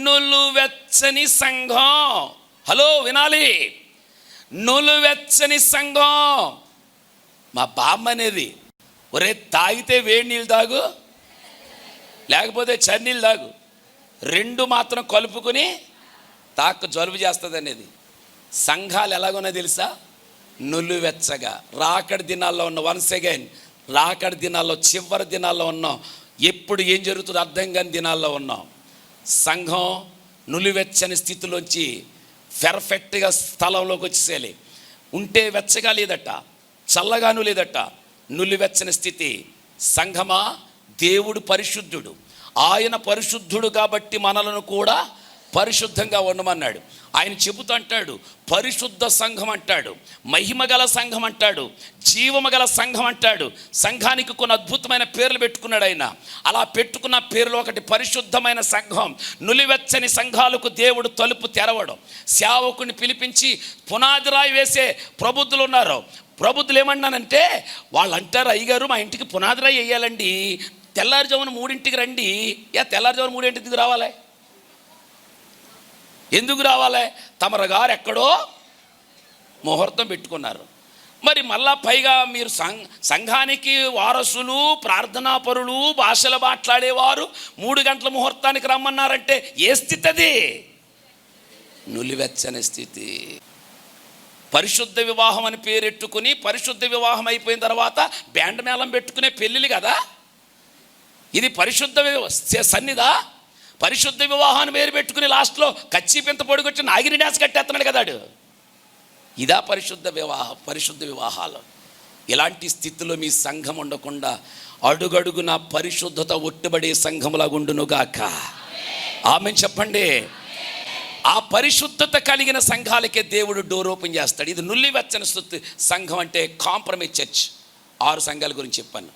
నులువెచ్చని సంఘం. హలో వినాలి, నులువెచ్చని సంఘం. మా బామ్మ అనేది, ఒరే తాగితే వేడి నీళ్ళు తాగు, లేకపోతే చన్నీళ్ళు తాగు, రెండు మాత్రం కలుపుకొని తాకు జలుబు చేస్తుంది అనేది. సంఘాలు ఎలాగున్నా తెలుసా? నులువెచ్చగా. రాకడి దినాల్లో ఉన్న, వన్స్ అగైన్ రాకడి దినాల్లో, చివరి దినాల్లో ఉన్నాం. ఎప్పుడు ఏం జరుగుతుందో అర్థం కాని దినాల్లో ఉన్నాం. సంఘం నులివెచ్చని స్థితిలోంచి పెర్ఫెక్ట్గా స్థలంలోకి వచ్చేసేయాలి. ఉంటే వెచ్చగా లేదట, చల్లగాను లేదట, నులివెచ్చని స్థితి. సంఘమా, దేవుడు పరిశుద్ధుడు. ఆయన పరిశుద్ధుడు కాబట్టి మనలను కూడా పరిశుద్ధంగా ఉండమన్నాడు. ఆయన చెబుతూ అంటాడు, పరిశుద్ధ సంఘం అంటాడు, మహిమగల సంఘం అంటాడు, జీవమగల సంఘం అంటాడు. సంఘానికి కొన్ని అద్భుతమైన పేర్లు పెట్టుకున్నాడు ఆయన. అలా పెట్టుకున్న పేర్లు ఒకటి పరిశుద్ధమైన సంఘం. నులివెచ్చని సంఘాలకు దేవుడు తలుపు తెరవడం. సేవకుని పిలిపించి పునాది రాయి వేసే ప్రబుద్ధులు ఉన్నారు. ప్రబుద్ధులు ఏమన్నానంటే, వాళ్ళు అంటారు, అయ్యగారు మా ఇంటికి పునాది రాయి వేయాలండి, తెల్లారుజామున 3ంటికి రండి. తెల్లారుజామున 3ంటికి రావాలి? ఎందుకు రావాలి? తమరు గారు ఎక్కడో ముహూర్తం పెట్టుకున్నారు. మరి మళ్ళా పైగా మీరు సంఘానికి వారసులు, ప్రార్థనాపరులు, భాషలు మాట్లాడేవారు 3 గంటల ముహూర్తానికి రమ్మన్నారంటే ఏ స్థితి అది? నులివెచ్చని స్థితి. పరిశుద్ధ వివాహం అని పేరెట్టుకుని, పరిశుద్ధ వివాహం అయిపోయిన తర్వాత బ్యాండ్ మేళం పెట్టుకునే పెళ్ళిళ్ళు కదా ఇది. పరిశుద్ధ సన్నిధా? పరిశుద్ధ వివాహాన్ని పేరు పెట్టుకుని లాస్ట్లో కచ్చి పింత పొడిగొచ్చి నాగిరి డ్యాన్స్ కట్టేస్తున్నాడు కదాడు. ఇదా పరిశుద్ధ వివాహాలు. ఇలాంటి స్థితిలో మీ సంఘం ఉండకుండా అడుగడుగున పరిశుద్ధత ఒట్టుబడే సంఘములాగుండునుగాక. ఆమేన్ చెప్పండి. ఆ పరిశుద్ధత కలిగిన సంఘాలకే దేవుడు డోర్ ఓపెన్ చేస్తాడు. ఇది నుల్లివెచ్చని సంఘం అంటే కాంప్రమైజ్ చర్చ్. 6 సంఘాల గురించి చెప్పాను.